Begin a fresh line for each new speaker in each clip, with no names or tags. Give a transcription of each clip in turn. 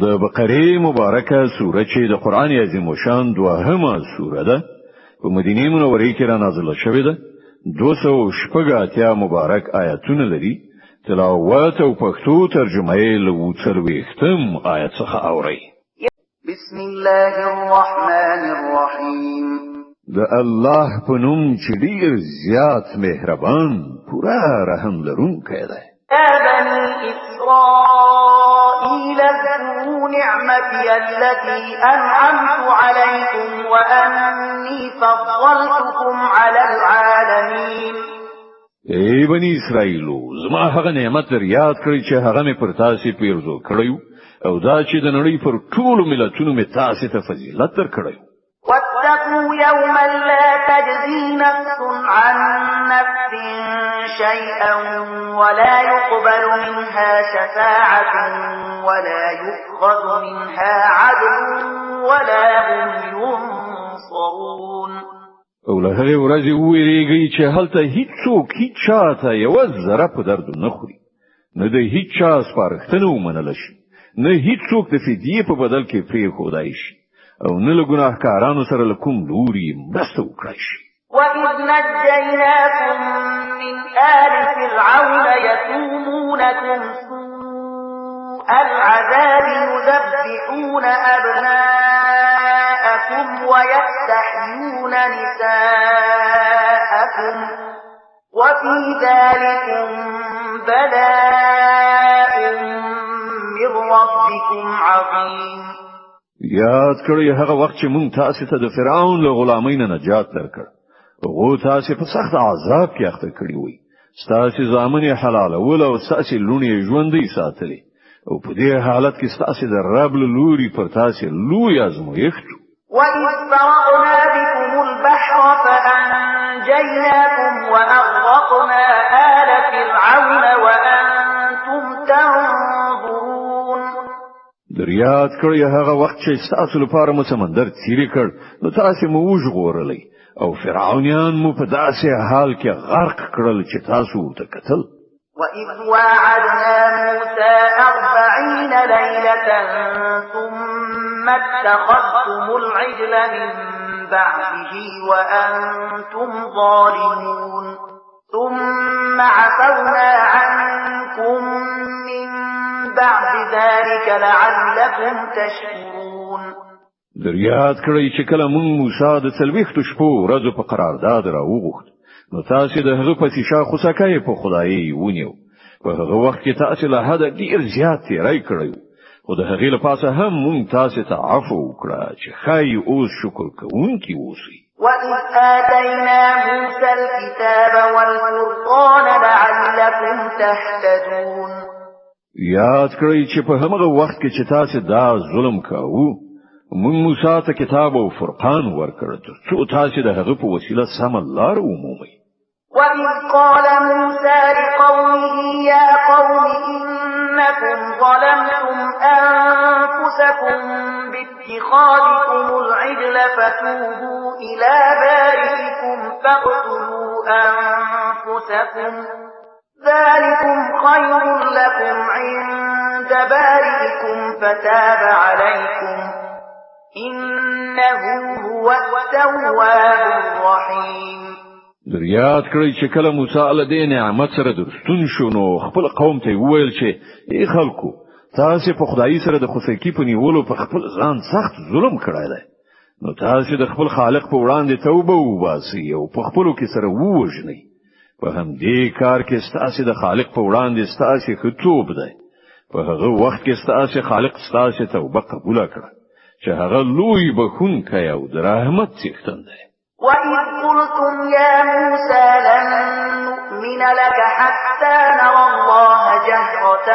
د بقره مبارکه سوره چې د قران عظیم شان دوهمه سوره ده په مدینه منوره کې را نازله شوې ده 280 مبارک آیاتونه لري تلاوت او پښتو ترجمه یې له 40 آیت څخه اوري
بسم الله الرحمن الرحیم
د الله په نوم چې ډیر زیات مهربان پورا رحم لرونکی دی
يا بني إسرائيل اذكروا نعمتي التي أنعمت عليكم وأني فضلتكم على العالمين
ای بنی اسرائیلو زما هغه نعمت در یاد کړئ چې هغه مې پر تاسو پیرزو کړیو او دا چې د نړۍ پر ټولو ملتونو مې تاسو ته فضیلت درکړیو
واتقوا يوما لا تجزي نفس عن نفس شيئا ولا يقبل منها شفاعة ولا يؤخذ منها عدل ولا هم ينصرون
او له هغه ورځې ویریږي چې هلته هیڅوک هیڅ چاته یو ذره په درد نه خوري نه د هیڅ چا سپارښتنه ومنل شي نه هیڅوک د فدیه په بدل کې پریښودای شي او نه له ګناهکارانو سره له کوم لوري مرسته وکړي شي
وَإِذْ نَجَّيْنَاكُمْ مِنْ آلِ فِرْعَوْنَ يَسُومُونَكُمْ سُوءَ الْعَذَابِ يُذَبِّحُونَ أَبْنَاءَكُمْ وَيَسْتَحْيُونَ نِسَاءَكُمْ وَفِي ذَلِكُمْ بَلَاءٌ مِّن رَّبِّكُمْ عَظِيمٌ
یاد کړئ هغه وخت چې مونږ تاسو ته د فرعون له غلامۍ نه نجات درکړ هغه تاسو په سخت عذاب کې اخته کړی وي تاسو ځامن حلال ول او تاسو لونی ژوندۍ ساتلي او په دې حالت کې تاسو د رب لوري پر تاسو لوی ازمایښت
وَإِذْ فَرَقْنَا بِكُمُ الْبَحْرَ فَأَنْجَيْنَاكُمْ وَأَغْرَقْنَا آلَ فِرْعَوْنَ وَأَنْتُمْ تَنظُرُونَ
دریاد کړی هغه وخت چې تاسو لپاره مو سمندر تیری کړ نو تاسو مو وژغورلې او فرعونیان مو په داسې حال کې غرق کړل چې تاسو ورته کتل
وَإِذْ وَاعَدْنَا مُوسَى 40 لَيْلَةً ثُمَّ اتَّخَذْتُمُ الْعِجْلَ مِنْ بَعْدِهِ وَأَنْتُمْ ظَالِمُونَ ثُمَّ عَفَوْنَا عَنْكُمْ مِنْ بعد ذلك لعلكم تشكرون
دریاد کړی چې کله مونږ موسی د څلويختو شپو ورځو په قرارداد راوغوښت نو تاسو د هغه په تیشا خوسکای په خدای ونیو په هغه وخت کې تاسو له حد ډیر زیات تیری کړیو خو د هغې لپاره هم مونږ تاسو ته عفو وکړه چې خای اوس شکر کوونکی اوسئ
وَإِذْ آتَيْنَا مُوسَى الْكِتَابَ وَالْفُرْقَانَ لَعَلَّكُمْ تَهْتَدُونَ
یاد کړئ چې په هغه وخت کې چې تاسو دا ظلم کاوه موږ موسی ته کتاب او فرقان ورکړ څو تاسو د هغه په وسیله سم لار ومومئ
وَإِذْ قَالَ مُوسَى لِقَوْمِهِ يَا قَوْمِ إِنَّكُمْ ظَلَمْتُمْ أَنفُسَكُمْ بِاتِّخَاذِكُمُ الْعِجْلَ فَتُوبُوا إِلَى بَارِئِكُمْ فَاقْتُلُوا أَنفُسَكُمْ ذلكم خير لكم عند بارئكم فتاب عليكم إنه هو التواب الرحيم
دریاد کړی چې کله موسی علیه دې نعمت سره درستون شو نو خپل قوم ته وویل چې ای خلکو تاسو په خدای سره د خوسکی په نیولو په خپل ځان سخت ظلم کړی دی نو تاسو د خپل خالق په وړاندې توبه وباسئ او په خپلو کې سره ووژنئ په همدې کار کې ستاسو د خالق په وړاندې ستاسو خطوب دی په هغه وخت کې ستاسو خالق ستاسو توبه قبول کړه چې هغه لوی بخښونکی او د رحمت څښتن دی
وَإِذْ قُلْتُمْ يَا مُوسَى لَن نُّؤْمِنَ لَكَ حَتَّى نَرَى اللَّهَ جَهْرَةً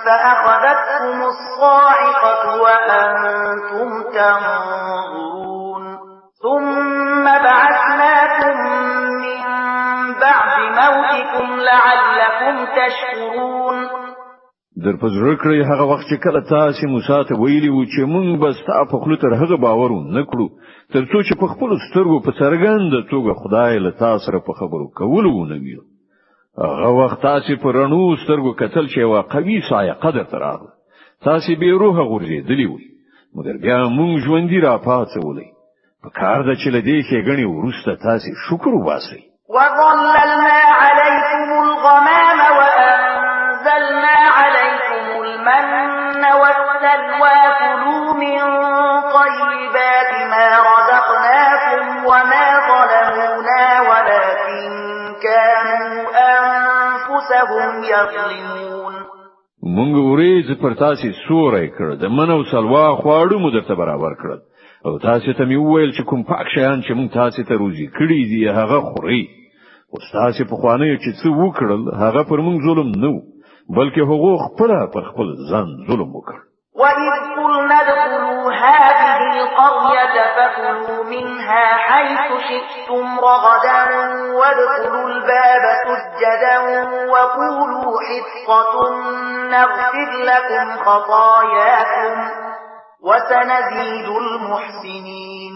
فَأَخَذَتْكُمُ الصَّاعِقَةُ وَأَنْتُمْ تَنظُرُونَ ثُمَّ بَعَثْنَاكُمْ بعد موتكم لعلكم تشكرون
در پزړه کړی هغه وخت چې کله تاسو موسی ته ویلی و چې مونږ بس تا په خپل تر هغه باور نه کړو ترڅو چې په خپل سترګو په څرګند توګه خدای له تاسو سره په خبرو کولو ونه ویل هغه وخت تاسو په رڼو سترګو کتل چې واقعي سایه قدر تراغله تاسو به روح غورځېدلی وي مګر بیا مونږ ژوندۍ را پاتولې په کار د چې لدې ښېګڼې وروسته تاسو شکر وباسئ.
وظللنا عليكم الغمام وأنزلنا عليكم المن والسلوى كلوا من طيبات ما رزقناكم وما ظلمونا ولكن كانوا أنفسهم يظلمون.
مونږ ورېز پر تاسو سورې کړ د منو سلوا خواړو مو درته برابر کړل او تاسو ته مې وویل چې کوم پاک شیان چې مونږ تاسو ته روزي کړی دي هغه خوري. او تاسو په خوانه چې څه وکړل هغه پر مونږ ظلم نه بلکې هغه خپل پر خپل ځان ظلم وکړ.
وَإِذْ قُلْنَا ادْخُلُوا هَٰذِهِ الْقَرْيَةَ فَكُلُوا مِنْهَا حَيْثُ شِئْتُمْ رَغَدًا وَادْخُلُوا الْبَابَ سُجَّدًا وَقُولُوا حِطَّةٌ نَغْفِرْ لَكُمْ خَطَايَاكُمْ وَسَنَزِيدُ الْمُحْسِنِينَ.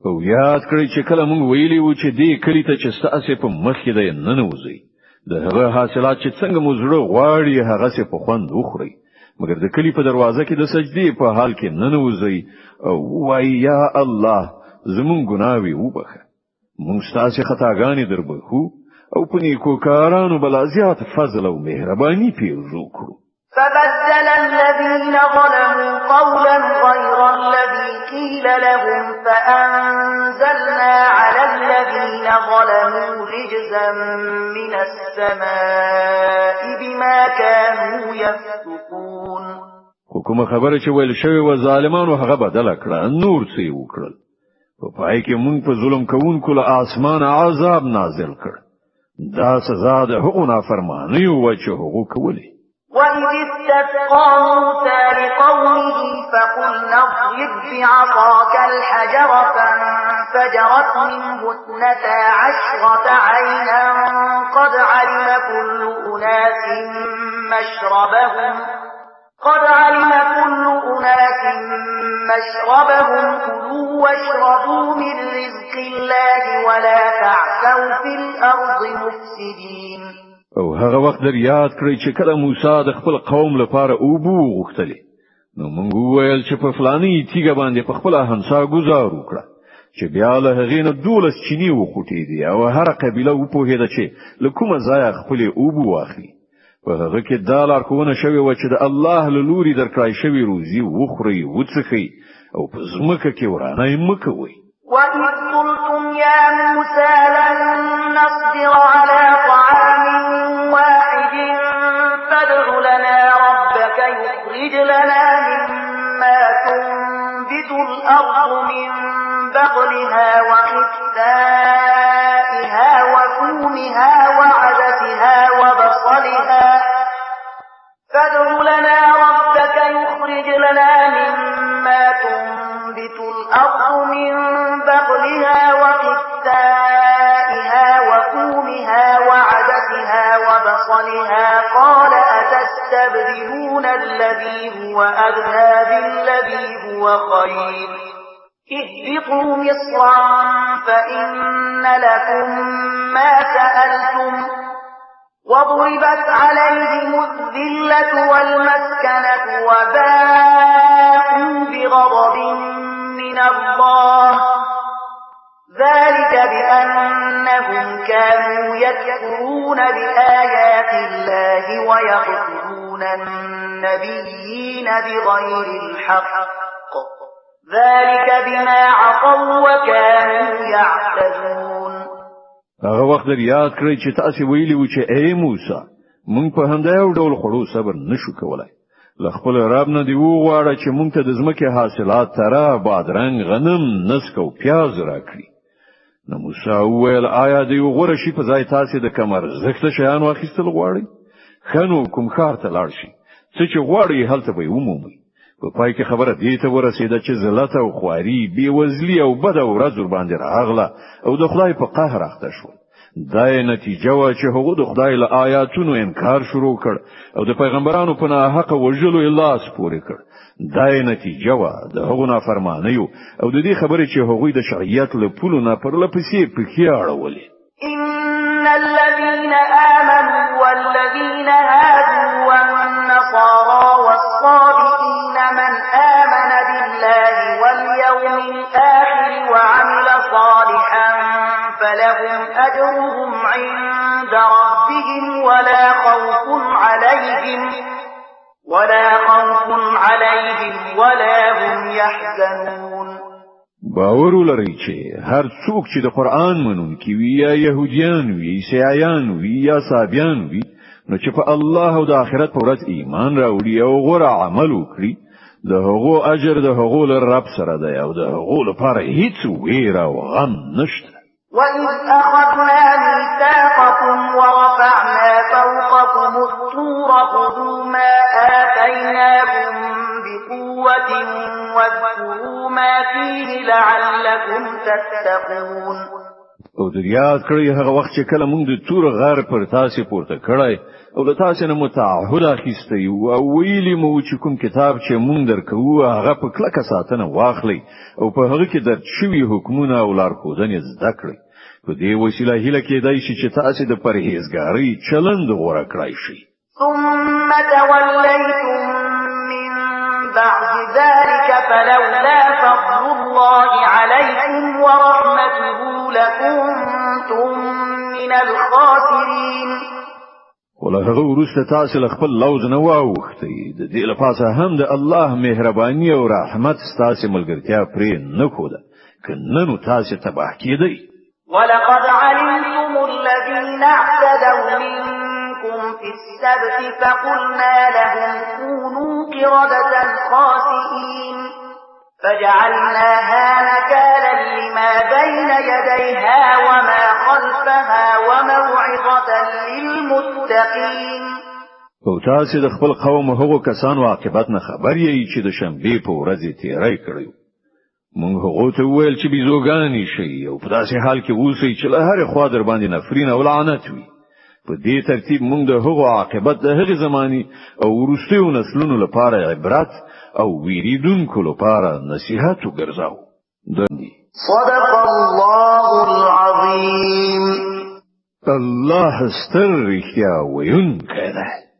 او یاد کړئ چې کله مونږ ویلي وو چې دې کلی ته چې تاسو په مخ کې د ننوځي د هغه حاصلات چې څنګه مو زړه غواړي هغه څه په خوند وخورئ مګر د کلی په دروازه کې د سجدې په حال کې ننوځي او وای یا الله زمون ګناوي وبخه مونږ تاسو خطاګانې دربخو او په نیکو کارانو بل زیات فضل او مهرباني پیرزو کړو.
فبدل الذين ظلموا قولا غير الذي قيل لهم فأنزلنا على الذين ظلموا رجزا من السماء بما كانوا يفسقون.
حکومت خبره چې ویل شوی و ظالمانو هغه بدل کړه نور څه وکړل په پای کې مونږ په ظلم کوونکو له اسمان عذاب نازل کړ. دا سزا د هغو نافرمانی او چې هغو کولی.
وَإِذِ اسْتَسْقَىٰ مُوسَىٰ لِقَوْمِهِ فَقُلْنَا اضْرِب بِّعَصَاكَ الْحَجَرَ فَانفَجَرَتْ مِنْهُ 12 عَيْنًا قَدْ عَلِمَ كُلُّ أُنَاسٍ مَّشْرَبَهُمْ كُلُوا وَاشْرَبُوا مِن رِّزْقِ اللَّهِ وَلَا تَعْثَوْا فِي الْأَرْضِ مُفْسِدِينَ.
او هغه وخت در یاد کړئ چې کله موسی د خپل قوم لپاره اوبو غوښتلې نو موږ وویل چې په فلاني تیګه باندې په خپل هنسا گزار وکړه چې بیا له هغې نه 12 چینی وخوټې دي او هر قبیله وپوهېده چې له کومه ځایه خپل اوبو واخلي. په هغه کې دا لارښوونه شوې وه چې د الله له لوري درکړای شوی روزي وخورئ وڅښئ او په ځمکه کې ورانه مه کوئ.
وَإِذْ قُلْتُمْ يَا مُوسَىٰ لَن نَّصْبِرَ عَلَىٰ طَعَامٍ وَاحِدٍ فَادْعُ لَنَا رَبَّكَ يُخْرِجْ لَنَا مِمَّا تُنبِتُ الْأَرْضُ مِن بَقْلِهَا وَقِثَّائِهَا وَفُومِهَا وَعَدَسِهَا وَبَصَلِهَا فَادْعُ لَنَا رَبَّكَ يُخْرِجْ لَنَا مِمَّا تُنبِتُ الْأَرْضُ مِن بَقْلِهَا وَقِثَّائِهَا وَفُومِهَا وَعَدَسِهَا وَبَصَلِهَا قَالَ أَتَسْتَبْدِلُونَ الَّذِي هُوَ أَدْنَىٰ بِالَّذِي هُوَ خَيْرٌ اهْبِطُوا مِصْرًا فَإِنَّ لَكُم مَّا سَأَلْتُمْ وَضُرِبَتْ عَلَيْهِمُ الذِّلَّةُ وَالْمَسْكَنَةُ وَبَاءُوا بِغَضَبٍ مِّنَ اللَّهِ ذَلِكَ بِأَنَّهُمْ كَانُوا يَكْفُرُونَ بِآيَاتِ اللَّهِ وَيَقْتُلُونَ النَّبِيِّينَ بِغَيْرِ الْحَقِّ ذَلِكَ بِمَا عَصَوا وَكَانُوا يَعْتَدُونَ.
هغه وخت در یاد کړئ چې تاسو ویلي و چې اے موسی مونږ په همدا یو ډول خړو صبر نشو کولای. له خپل رب نه دی وغواړه چې مونږ ته د ځمکې حاصلات ترا بادرنګ غنم نسک او پیاز راکړي. نو موسی وویل آیا دی غوړه شي په ځای تاسو د کمر زخته شیان واخیستل غواړي؟ خنو کوم خار ته لاړ شي څه چې غواړي هلته به ومومي. په پای کې خبره دې ته ورسېده چې ذلت او خواري بې وزلي او بد ورځ باندې راغله او د خدای په قهر اخته شو. دا نتیجه و چې هغه د خدای له آیاتونو انکار شروع کړ او د پیغمبرانو په ناحق وژلو الله سپورې کړ. دا نتیجه و د هغه نافرمانیو او د دې خبرې چې هغه د شریعت له پولو نه پر لپسې پکې اړولې.
إن الذين آمنوا والذين هادوا والنصارى والصابئين فلهم أجرهم عند ربهم ولا خوف عليهم ولا هم يحزنون.
باور ولرئ چې هر څوک چې د قرآن منونکي وي یا يهوديان وي عیسایان وي یا صابیان وي نو چې په الله او د آخرت په ورځ ایمان راوړي او غوره عمل وکړي د هغو اجر د هغو له رب سره دی او د هغو لپاره هیڅ ویره او غم نشته.
وَإِذْ أَخَذْنَا مِيثَاقَكُمْ وَرَفَعْنَا فَوْقَكُمُ الطُّورَ خُذُوا مَا آتَيْنَاكُمْ بِقُوَّةٍ وَاذْكُرُوا مَا فِيهِ لَعَلَّكُمْ تَتَّقُونَ.
او د یاد کړی هغه وخت چې کله موږ د تور غار پر تاسو پورته کړای او له تاسو نه متعهد اخیستی او ویلی مو چې کوم کتاب چې موږ درکو هغه په کلکه ساتنه واخلي او په هغه کې درج شوی حکمونه او لارښوونې زده کړئ. په دې وسیله هیله کېدای شي چې تاسو د پرهیزګاری چلند غوړه کړئ شي.
ثم توليتم من بعد ذلك فلولا فضل الله عليكم ورحمته لكنتم من الخاسرين.
ولهغه ورسته تاسو له خپل لوز نه واوختي د دې لپاره هم د الله مهرباني او رحمت تاسو ملګرتیا پرې نه خوده کنه نو تاسو تباه کیدئ.
ولقد علمتم الذين اعتدوا منكم في السبت فقلنا لهم كونوا قردة خاسئين فجعلناها نكالا لما بين يديها وما خلفها وموعظة للمتقين.
او تاسو د خپل قوم هغو کسانو عاقبت نه خبر یې چې د شنبې په ورځ تیری کړی. موږ هغه ته ویل چې بيزوګانی شي او په داسې حال کې اوسئ چې له هر خوا در باندې نفرین او لعنت وي. په دې ترتیب موږ د هغو عاقبت د هغې زماني او وروستیو نسلونو لپاره عبرت او ویریدونکو لپاره نصیحت وګرځاو.
صدق الله العظیم.
الله ستر رښتیا ویونکی دی.